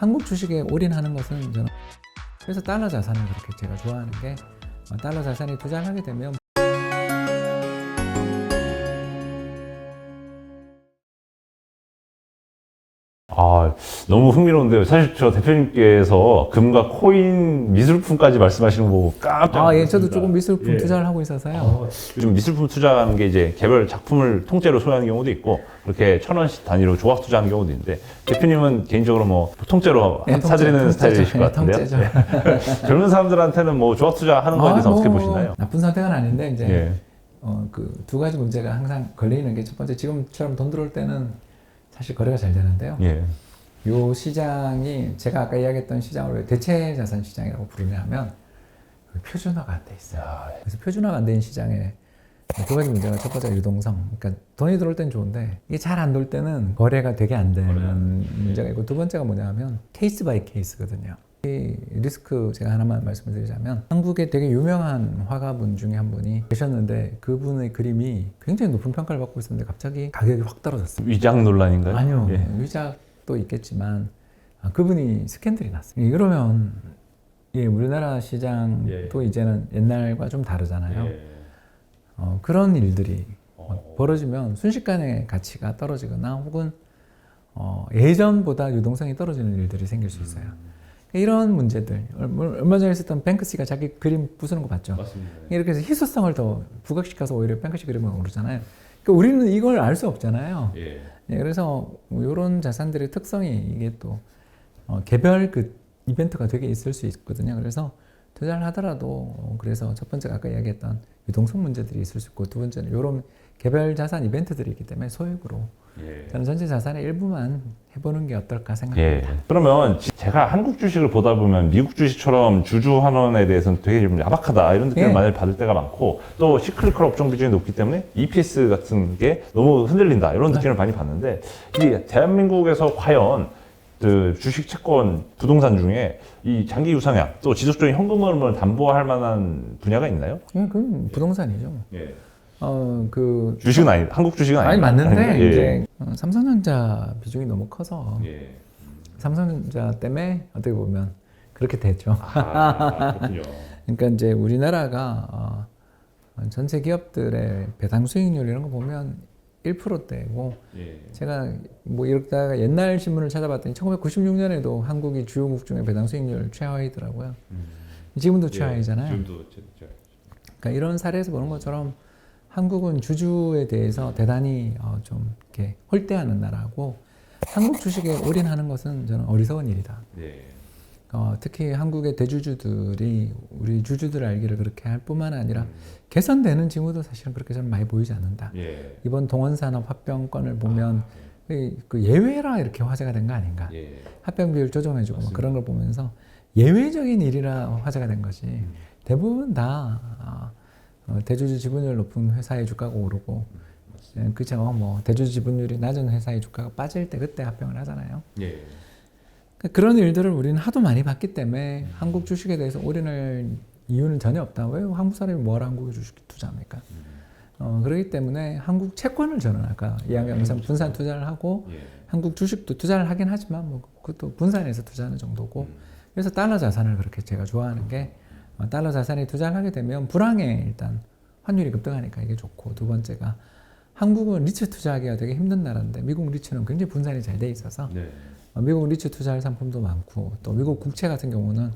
한국 주식에 올인하는 것은 저는 그래서 달러 자산을 그렇게 제가 좋아하는 게 달러 자산에 투자를 하게 되면 아, 너무 흥미로운데요. 사실 저 대표님께서 금과 코인, 미술품까지 말씀하시는 거 보고 깜짝 놀랐습니다. 예, 저도 조금 미술품 예. 투자를 하고 있어서요. 요즘 미술품 투자하는 게 이제 개별 작품을 통째로 소유하는 경우도 있고 그렇게 1,000원씩 단위로 조각 투자하는 경우도 있는데 대표님은 개인적으로 뭐 통째로 예, 사드리는 스타일이실 것 같은데요. 통째죠. 네. 젊은 사람들한테는 뭐 조각 투자하는 거에 대해서 어떻게 보시나요? 나쁜 선택은 아닌데 이제 예. 그 두 가지 문제가 항상 걸리는 게 첫 번째 지금처럼 돈 들어올 때는 사실 거래가 잘 되는데요. 예. 요 시장이 제가 아까 이야기했던 시장을 왜 대체 자산 시장이라고 부르냐면 표준화가 안 돼 있어요. 그래서 표준화가 안 된 시장에 두 가지 문제가 첫 번째가 유동성. 그러니까 돈이 들어올 땐 좋은데 이게 잘 안 돌 때는 거래가 되게 안 되는 문제가 있고 두 번째가 뭐냐면 케이스 바이 케이스거든요. 이 리스크 제가 하나만 말씀을 드리자면 한국에 되게 유명한 화가분 중에 한 분이 계셨는데 그분의 그림이 굉장히 높은 평가를 받고 있었는데 갑자기 가격이 확 떨어졌어요. 위장 논란인가요? 아니요. 예. 위작도 있겠지만 그분이 스캔들이 났어요. 이러면 우리나라 시장도 이제는 옛날과 좀 다르잖아요. 그런 일들이 벌어지면 순식간에 가치가 떨어지거나 혹은 예전보다 유동성이 떨어지는 일들이 생길 수 있어요. 이런 문제들 얼마 전에 있었던 뱅크시가 자기 그림 부수는 거 봤죠? 맞습니다. 이렇게 해서 희소성을 더 부각시켜서 오히려 뱅크시 그림을 오르잖아요. 그러니까 우리는 이걸 알 수 없잖아요. 예. 그래서 이런 자산들의 특성이 이게 또 개별 그 이벤트가 되게 있을 수 있거든요. 그래서 투자를 하더라도 그래서 첫 번째가 아까 이야기했던 유동성 문제들이 있을 수 있고 두 번째는 이런 개별 자산 이벤트들이 있기 때문에 소액으로 저는 전체 자산의 일부만 해보는 게 어떨까 생각합니다. 예. 그러면 제가 한국 주식을 보다 보면 미국 주식처럼 주주 환원에 대해서는 되게 좀 야박하다 이런 느낌을 많이 받을 때가 많고 또 시클리컬 업종 비중이 높기 때문에 EPS 같은 게 너무 흔들린다 이런 느낌을 많이 받는데 이 대한민국에서 과연 그 주식 채권 부동산 중에 이 장기 유상향 또 지속적인 현금 흐름을 담보할 만한 분야가 있나요? 그건 부동산이죠. 예. 주식은 한국 주식은 아니 맞는데 예. 이제 삼성전자 비중이 너무 커서 예. 삼성전자 때문에 어떻게 보면 그렇게 됐죠. 그렇군요. 그러니까 이제 우리나라가 전체 기업들의 배당 수익률 이런 거 보면 1%대고 예. 제가 뭐 이러다가 옛날 신문을 찾아봤더니 1996년에도 한국이 주요국 중에 배당 수익률 최하위더라고요. 지금도 최하위잖아요. 지금도 그러니까 이런 사례에서 보는 것처럼 한국은 주주에 대해서 대단히 좀 이렇게 홀대하는 나라고 한국 주식에 올인하는 것은 저는 어리석은 일이다. 예. 특히 한국의 대주주들이 우리 주주들 알기를 그렇게 할 뿐만 아니라 개선되는 징후도 사실은 그렇게 좀 많이 보이지 않는다. 예. 이번 동원산업 합병건을 보면 그 예외라 이렇게 화제가 된 거 아닌가. 예. 합병 비율 조정해주고 뭐 그런 걸 보면서 예외적인 일이라 화제가 된 거지. 대부분 다 대주주 지분율 높은 회사의 주가가 오르고 그죠. 뭐 대주주 지분율이 낮은 회사의 주가가 빠질 때 그때 합병을 하잖아요. 예. 그런 일들을 우리는 하도 많이 봤기 때문에 한국 주식에 대해서 올인할 이유는 전혀 없다. 왜 한국 사람이 뭐하러 한국에 주식 투자합니까? 그렇기 때문에 한국 채권을 저는 아까 이야기한 것처럼 분산 투자를 하고 한국 주식도 투자를 하긴 하지만 뭐 그것도 분산해서 투자하는 정도고 그래서 달러 자산을 그렇게 제가 좋아하는 게 달러 자산에 투자를 하게 되면 불황에 일단 환율이 급등하니까 이게 좋고 두 번째가 한국은 리츠 투자하기가 되게 힘든 나라인데 미국 리츠는 굉장히 분산이 잘 돼 있어서 미국 리츠 투자할 상품도 많고 또 미국 국채 같은 경우는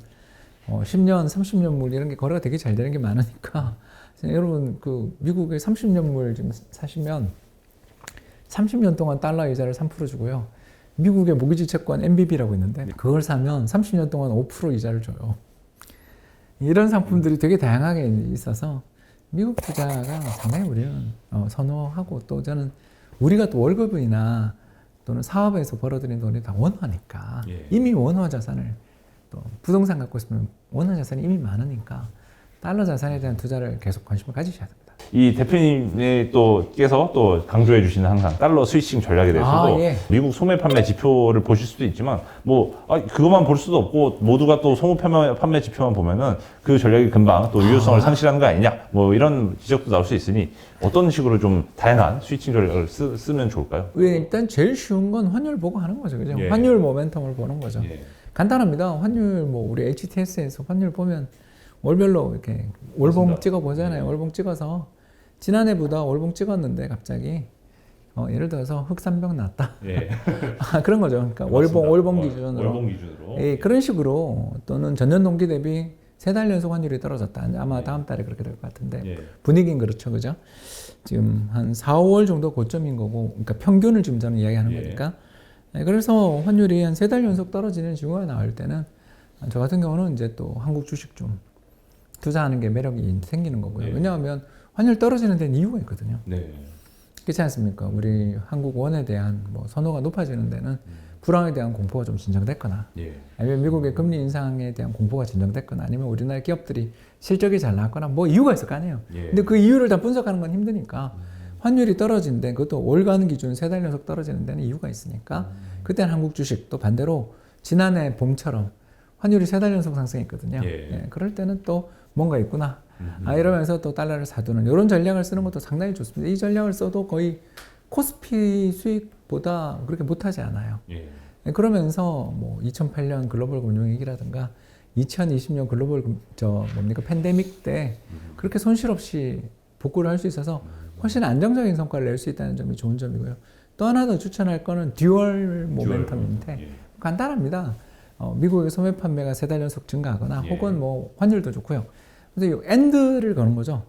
10년, 30년물 이런 게 거래가 되게 잘 되는 게 많으니까 여러분 그 미국의 30년물 지금 사시면 30년 동안 달러 이자를 3% 주고요. 미국의 모기지 채권 MBB라고 있는데 그걸 사면 30년 동안 5% 이자를 줘요. 이런 상품들이 되게 다양하게 있어서 미국 투자가 상당히 우리는 선호하고 또 저는 우리가 또 월급이나 또는 사업에서 벌어들인 돈이 다 원화니까 이미 원화 자산을 또 부동산 갖고 있으면 원화 자산이 이미 많으니까 달러 자산에 대한 투자를 계속 관심을 가지셔야 됩니다. 이 대표님이 또께서 또 강조해 주시는 항상 달러 스위칭 전략에 대해서도 예. 미국 소매 판매 지표를 보실 수도 있지만 그것만 볼 수도 없고 모두가 또 소매 판매 지표만 보면은 그 전략이 금방 또 유효성을 상실하는 거 아니냐 이런 지적도 나올 수 있으니 어떤 식으로 좀 다양한 스위칭 전략을 쓰면 좋을까요? 일단 제일 쉬운 건 환율 보고 하는 거죠. 그죠? 예. 환율 모멘텀을 보는 거죠. 예. 간단합니다. 환율 우리 HTS에서 환율 보면 월별로 이렇게 월봉 맞습니다. 찍어 보잖아요. 예. 월봉 찍어서 지난해보다 월봉 찍었는데 갑자기 예를 들어서 흑산병 났다. 예. 그런 거죠. 그러니까 맞습니다. 월봉 기준으로. 월봉 기준으로. 예, 그런 식으로 또는 전년 동기 대비 3달 연속 환율이 떨어졌다. 아마 다음 달에 그렇게 될 것 같은데 예. 분위기는 그렇죠, 그죠? 지금 한 4, 5월 정도 고점인 거고, 그러니까 평균을 지금 저는 이야기하는 예. 거니까. 예, 그래서 환율이 한 3달 연속 떨어지는 징후가 나올 때는 저 같은 경우는 이제 또 한국 주식 좀 투자하는 게 매력이 생기는 거고요. 예. 왜냐하면 환율 떨어지는 데는 이유가 있거든요. 네. 그렇지 않습니까? 우리 한국 원에 대한 선호가 높아지는 데는 불황에 대한 공포가 좀 진정됐거나 예. 아니면 미국의 금리 인상에 대한 공포가 진정됐거나 아니면 우리나라 기업들이 실적이 잘 나왔거나 이유가 있을 거 아니에요. 예. 근데 그 이유를 다 분석하는 건 힘드니까 환율이 떨어진데 그것도 월간 기준 3달 연속 떨어지는 데는 이유가 있으니까 그때는 한국 주식 또 반대로 지난해 봄처럼 환율이 3달 연속 상승했거든요. 예. 그럴 때는 또 뭔가 있구나. 이러면서 또 달러를 사두는 이런 전략을 쓰는 것도 상당히 좋습니다. 이 전략을 써도 거의 코스피 수익보다 그렇게 못하지 않아요. 예. 그러면서 2008년 글로벌 금융위기라든가 2020년 글로벌 팬데믹 때 그렇게 손실 없이 복구를 할 수 있어서 훨씬 안정적인 성과를 낼 수 있다는 점이 좋은 점이고요. 또 하나 더 추천할 거는 듀얼 모멘텀인데 예. 간단합니다. 미국의 소매 판매가 3달 연속 증가하거나 예. 혹은 환율도 좋고요. 그래서 이 엔드를 거는 거죠.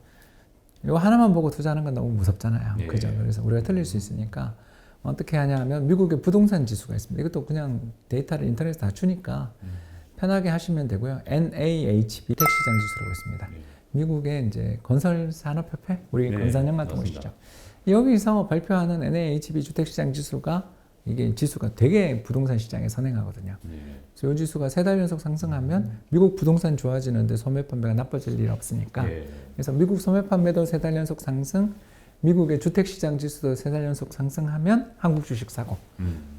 이거 하나만 보고 투자하는 건 너무 무섭잖아요. 예. 그죠? 그래서 우리가 틀릴 수 있으니까 어떻게 하냐 하면 미국의 부동산 지수가 있습니다. 이것도 그냥 데이터를 인터넷에 다 주니까 편하게 하시면 되고요. NAHB 주택시장 지수라고 있습니다. 예. 미국의 이제 건설산업협회, 우리 네, 건설형 같은 맞습니다. 곳이죠. 여기서 발표하는 NAHB 주택시장 지수가 이게 지수가 되게 부동산 시장에 선행하거든요. 예. 그래서 이 지수가 3달 연속 상승하면 미국 부동산 좋아지는데 소매 판매가 나빠질 일 없으니까. 예. 그래서 미국 소매 판매도 3달 연속 상승, 미국의 주택시장 지수도 3달 연속 상승하면 한국 주식 사고.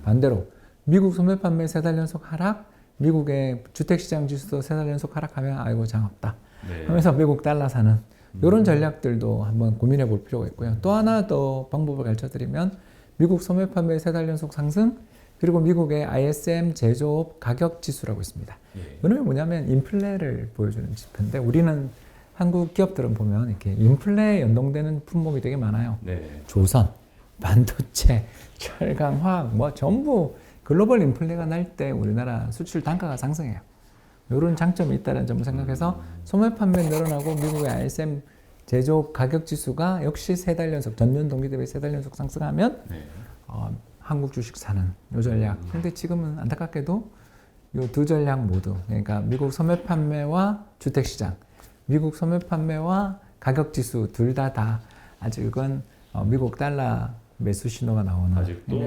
반대로 미국 소매 판매 3달 연속 하락, 미국의 주택시장 지수도 3달 연속 하락하면 아이고 장 없다. 네. 하면서 미국 달러 사는 이런 전략들도 한번 고민해 볼 필요가 있고요. 또 하나 더 방법을 가르쳐 드리면 미국 소매 판매 3달 연속 상승, 그리고 미국의 ISM 제조업 가격 지수라고 있습니다. 예. 이놈이 뭐냐면 인플레를 보여주는 지표인데 우리는 한국 기업들은 보면 이렇게 인플레에 연동되는 품목이 되게 많아요. 네. 조선, 반도체, 철강, 화학 전부 글로벌 인플레가 날 때 우리나라 수출 단가가 상승해요. 이런 장점이 있다는 점을 생각해서 소매 판매 늘어나고 미국의 ISM 제조업 가격 지수가 역시 3달 연속 전년 동기 대비 3달 연속 상승하면 네. 한국 주식 사는 요 전략. 근데 지금은 안타깝게도 이 두 전략 모두 그러니까 미국 소매 판매와 주택 시장, 미국 소매 판매와 가격 지수 둘 다 아직은 미국 달러 매수 신호가 나오는. 아직도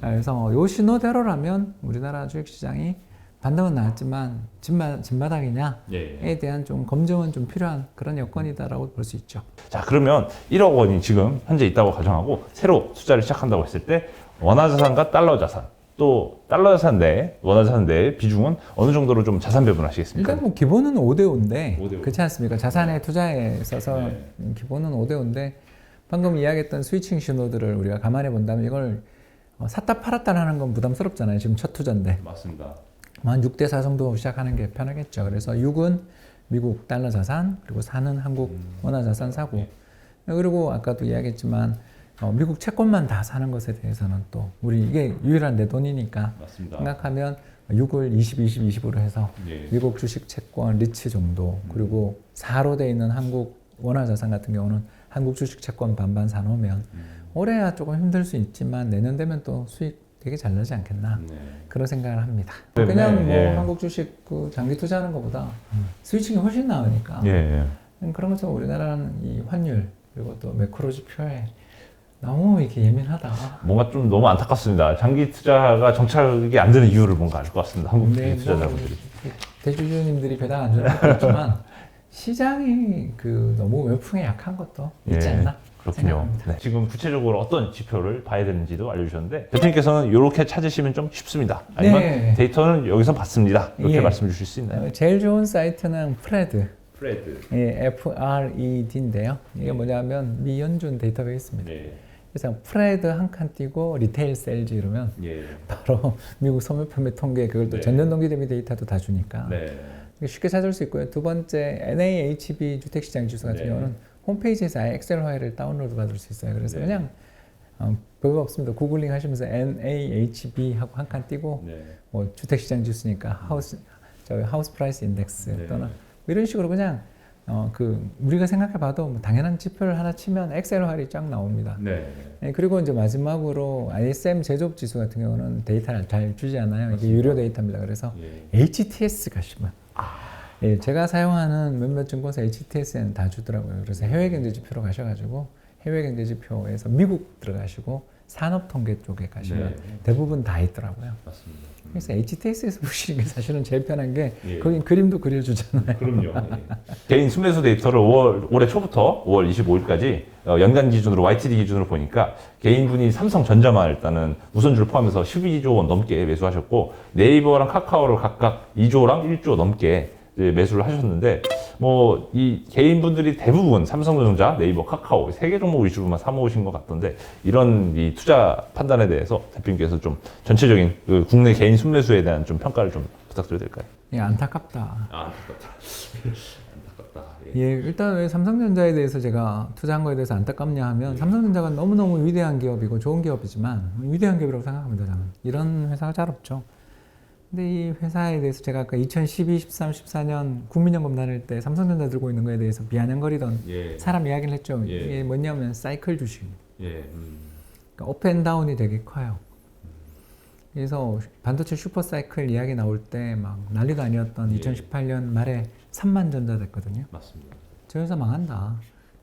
그래서 요 신호대로라면 우리나라 주식 시장이 반등은 나왔지만 진바닥이냐에 예. 대한 좀 검증은 좀 필요한 그런 여건이다라고 볼 수 있죠. 자, 그러면 1억 원이 지금 현재 있다고 가정하고 새로 투자를 시작한다고 했을 때 원화자산과 달러자산 또 달러자산 내 원화자산 내 비중은 어느 정도로 좀 자산 배분하시겠습니까? 일단 기본은 5대5인데 5대5. 그렇지 않습니까? 자산의 투자에 있어서 네. 기본은 5대5인데 방금 이야기했던 스위칭 신호들을 우리가 감안해 본다면 이걸 샀다 팔았다 하는 건 부담스럽잖아요. 지금 첫 투자인데 맞습니다. 한 6대4 정도 시작하는 게 편하겠죠. 그래서 6은 미국 달러 자산, 그리고 4는 한국 원화 자산 사고, 그리고 아까도 이야기했지만 미국 채권만 다 사는 것에 대해서는 또 우리 이게 유일한 내 돈이니까 맞습니다. 생각하면 6을 20, 20으로 해서 예. 미국 주식 채권 리츠 정도, 그리고 4로 돼 있는 한국 원화 자산 같은 경우는 한국 주식 채권 반반 사놓으면 올해야 조금 힘들 수 있지만 내년 되면 또 수익 되게 잘 나지 않겠나 네. 그런 생각을 합니다. 네, 그냥 예. 한국 주식 장기 투자하는 것보다 스위칭이 훨씬 나으니까 예. 그런 것처럼 우리나라는 이 환율 그리고 또 매크로 지표에 너무 이렇게 예민하다. 뭔가 좀 너무 안타깝습니다. 장기 투자가 정착이 안 되는 이유를 뭔가 알 것 같습니다. 한국 근데 투자자분들이. 대주주님들이 배당 안 주는 것도 있지만 시장이 그 너무 외풍에 약한 것도 있지 예, 않나 그렇군요. 생각합니다. 네. 지금 구체적으로 어떤 지표를 봐야 되는지도 알려주셨는데 대표님께서는 이렇게 찾으시면 좀 쉽습니다. 아니면 네. 데이터는 여기서 받습니다. 이렇게 예. 말씀 주실 수 있나요? 제일 좋은 사이트는 프레드, 프레드. 예, FRED인데요. 이게 뭐냐면 미연준 데이터베이스입니다. 예. 그래서 프레드 한 칸 띄고 리테일 셀즈 이러면 예. 바로 미국 소매 판매 통계 그걸 또 네. 전년 동기 대비 데이터도 다 주니까 네. 쉽게 찾을 수 있고요. 두 번째 NAHB 주택시장 지수 같은 네. 경우는 홈페이지에서 아예 엑셀 파일을 다운로드 받을 수 있어요. 그래서 네. 그냥 별거 없습니다. 구글링 하시면서 NAHB 하고 한 칸 띄고 네. 뭐 주택시장 지수니까 하우스 프라이스 인덱스 네. 또는 이런 식으로 그냥 우리가 생각해봐도 뭐 당연한 지표를 하나 치면 엑셀 파일이 쫙 나옵니다. 네. 네, 그리고 이제 마지막으로 ISM 제조업 지수 같은 경우는 데이터를 잘 주지 않아요. 이게 유료 데이터입니다. 그래서 예. HTS 가시면 예, 제가 사용하는 몇몇 증권사 HTS에는 다 주더라고요. 그래서 해외경제지표로 가셔가지고 해외경제지표에서 미국 들어가시고 산업통계 쪽에 가시면 네. 대부분 다 있더라고요. 맞습니다. 그래서 HTS에서 보시는 게 사실은 제일 편한 게 예. 거긴 그림도 그려주잖아요. 그럼요. 예. 개인 순매수 데이터를 올해 초부터 5월 25일까지 연간 기준으로 YTD 기준으로 보니까 개인분이 삼성전자만 일단은 우선주를 포함해서 12조 원 넘게 매수하셨고 네이버랑 카카오를 각각 2조랑 1조 넘게 이제 매수를 하셨는데 뭐 이 개인분들이 대부분 삼성전자, 네이버, 카카오 세 개 종목 위주로만 사모으신 것 같던데 이런 이 투자 판단에 대해서 대표님께서 좀 전체적인 그 국내 개인 순매수에 대한 좀 평가를 좀 부탁드려도 될까요? 예, 안타깝다. 안타깝다. 안타깝다. 예, 일단 왜 삼성전자에 대해서 제가 투자한 거에 대해서 안타깝냐 하면 삼성전자가 너무너무 위대한 기업이고 좋은 기업이지만 위대한 기업이라고 생각합니다. 저는 이런 회사가 잘 없죠. 근데 이 회사에 대해서 제가 아까 2012, 13, 14년 국민연금 다닐 때 삼성전자 들고 있는 거에 대해서 비아냥거리던 예. 사람 이야기를 했죠. 예. 이게 뭐냐면 사이클 주식입니다. 예. 그러니까 업앤다운이 되게 커요. 그래서 반도체 슈퍼사이클 이야기 나올 때 막 난리도 아니었던 예. 2018년 말에 3만 전자 됐거든요. 맞습니다. 저 회사 망한다.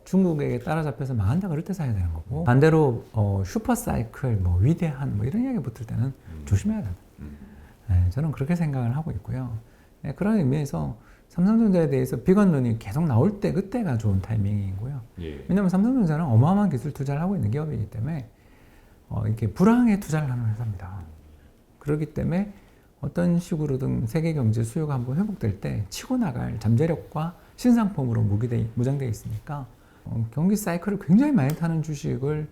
중국에게 따라잡혀서 망한다 그럴 때 사야 되는 거고 반대로 슈퍼사이클 뭐 위대한 뭐 이런 이야기 붙을 때는 조심해야 된다. 네, 저는 그렇게 생각을 하고 있고요. 네, 그런 의미에서 삼성전자에 대해서 비관론이 계속 나올 때 그때가 좋은 타이밍이고요. 예. 왜냐하면 삼성전자는 어마어마한 기술 투자를 하고 있는 기업이기 때문에 이렇게 불황에 투자를 하는 회사입니다. 그렇기 때문에 어떤 식으로든 세계 경제 수요가 한번 회복될 때 치고 나갈 잠재력과 신상품으로 무장되어 있으니까 경기 사이클을 굉장히 많이 타는 주식을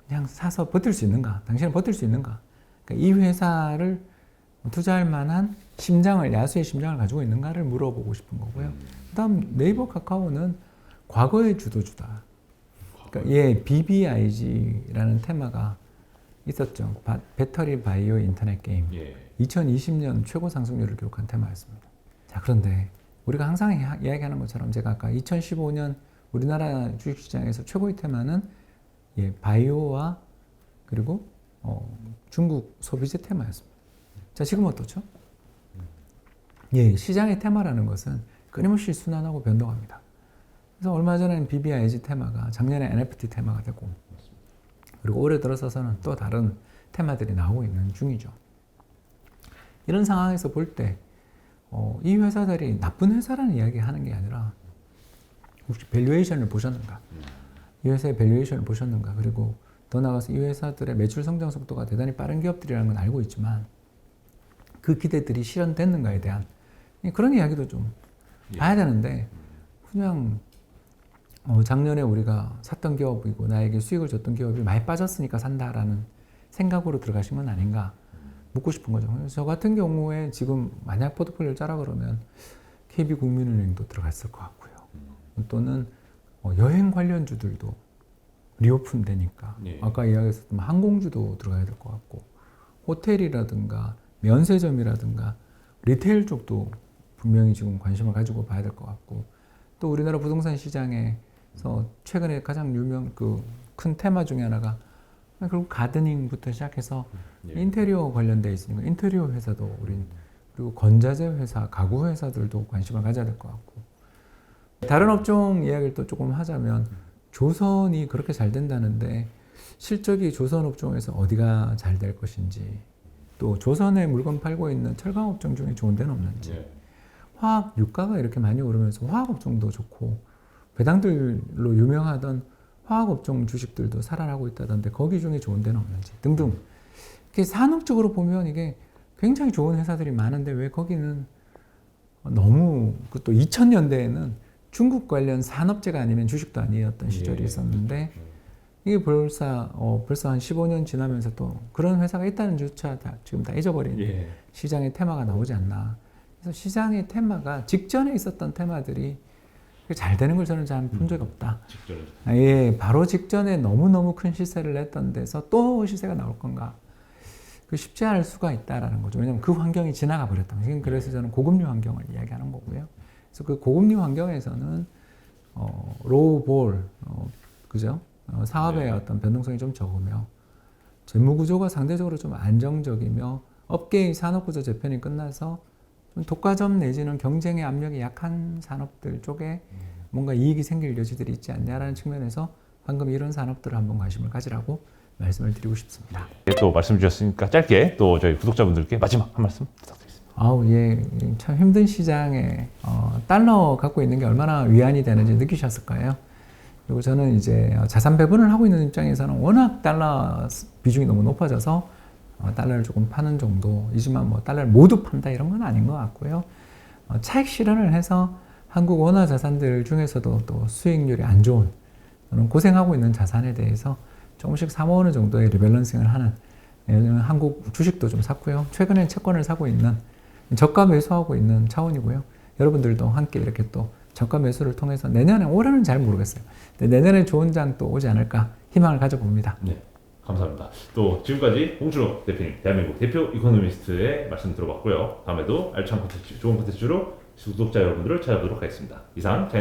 그냥 사서 버틸 수 있는가? 당신은 버틸 수 있는가? 그러니까 이 회사를 투자할 만한 심장을, 야수의 심장을 가지고 있는가를 물어보고 싶은 거고요. 그다음 네이버 카카오는 과거의 주도주다. 그러니까 예, BBIG라는 테마가 있었죠. 배터리 바이오 인터넷 게임. 예. 2020년 최고 상승률을 기록한 테마였습니다. 자, 그런데 우리가 항상 이야기하는 것처럼 제가 아까 2015년 우리나라 주식시장에서 최고의 테마는 예, 바이오와 그리고 중국 소비재 테마였습니다. 자, 지금 어떻죠? 예, 시장의 테마라는 것은 끊임없이 순환하고 변동합니다. 그래서 얼마 전에는 BBIG 테마가 작년에 NFT 테마가 되고 그리고 올해 들어서서는 또 다른 테마들이 나오고 있는 중이죠. 이런 상황에서 볼 때 이 회사들이 나쁜 회사라는 이야기 하는 게 아니라 혹시 밸류에이션을 보셨는가? 이 회사의 밸류에이션을 보셨는가? 그리고 더 나아가서 이 회사들의 매출 성장 속도가 대단히 빠른 기업들이라는 건 알고 있지만 그 기대들이 실현됐는가에 대한 그런 이야기도 좀 봐야 되는데 그냥 작년에 우리가 샀던 기업이고 나에게 수익을 줬던 기업이 많이 빠졌으니까 산다라는 생각으로 들어가신 건 아닌가 묻고 싶은 거죠. 저 같은 경우에 지금 만약 포트폴리오를 짜라 그러면 KB국민은행도 들어갔을 것 같고요. 또는 여행 관련주들도 리오픈 되니까 예. 아까 이야기했었던 항공주도 들어가야 될 것 같고 호텔이라든가 면세점이라든가 리테일 쪽도 분명히 지금 관심을 가지고 봐야 될 것 같고 또 우리나라 부동산 시장에서 최근에 가장 큰 테마 중에 하나가 결국 가드닝부터 시작해서 예. 인테리어 관련돼 있으니까 인테리어 회사도 그리고 건자재 회사, 가구 회사들도 관심을 가져야 될 것 같고 다른 업종 이야기를 또 조금 하자면 조선이 그렇게 잘 된다는데 실적이 조선 업종에서 어디가 잘 될 것인지 또 조선에 물건 팔고 있는 철강 업종 중에 좋은 데는 없는지 예. 화학 유가가 이렇게 많이 오르면서 화학 업종도 좋고 배당들로 유명하던 화학 업종 주식들도 살아나고 있다던데 거기 중에 좋은 데는 없는지 등등. 이렇게 산업적으로 보면 이게 굉장히 좋은 회사들이 많은데 왜 거기는 너무 또 2000년대에는 중국 관련 산업재가 아니면 주식도 아니었던 시절이 있었는데 이게 벌써 한 15년 지나면서 또 그런 회사가 있다는 조차 지금 다 잊어버린 시장의 테마가 나오지 않나. 그래서 시장의 테마가 직전에 있었던 테마들이 잘 되는 걸 저는 잘 본 적이 없다. 예, 바로 직전에 너무너무 큰 시세를 냈던 데서 또 시세가 나올 건가. 그 쉽지 않을 수가 있다라는 거죠. 왜냐하면 그 환경이 지나가 버렸다. 그래서 저는 고금리 환경을 이야기하는 거고요. 그래서 그 고금리 환경에서는 로우볼, 그죠? 사업의 어떤 변동성이 좀 적으며 재무 구조가 상대적으로 좀 안정적이며 업계의 산업구조 재편이 끝나서 좀 독과점 내지는 경쟁의 압력이 약한 산업들 쪽에 뭔가 이익이 생길 여지들이 있지 않냐라는 측면에서 방금 이런 산업들을 한번 관심을 가지라고 말씀을 드리고 싶습니다. 또 말씀 주셨으니까 짧게 또 저희 구독자분들께 마지막 한 말씀 부탁드리겠습니다. 아우, 예, 참 힘든 시장에 달러 갖고 있는 게 얼마나 위안이 되는지 느끼셨을 거예요. 그리고 저는 이제 자산 배분을 하고 있는 입장에서는 워낙 달러 비중이 너무 높아져서 달러를 조금 파는 정도이지만 뭐 달러를 모두 판다 이런 건 아닌 것 같고요. 차익 실현을 해서 한국 원화 자산들 중에서도 또 수익률이 안 좋은 또는 고생하고 있는 자산에 대해서 조금씩 사모으는 정도의 리밸런싱을 하는 한국 주식도 좀 샀고요. 최근에 채권을 사고 있는 저가 매수하고 있는 차원이고요. 여러분들도 함께 이렇게 또 저가 매수를 통해서 내년에 올해는 잘 모르겠어요. 근데 내년에 좋은 장 또 오지 않을까 희망을 가져봅니다. 네, 감사합니다. 또 지금까지 홍준호 대표님, 대한민국 대표 이코노미스트의 말씀 들어봤고요. 다음에도 알찬 콘텐츠, 좋은 콘텐츠로 구독자 여러분들을 찾아보도록 하겠습니다. 이상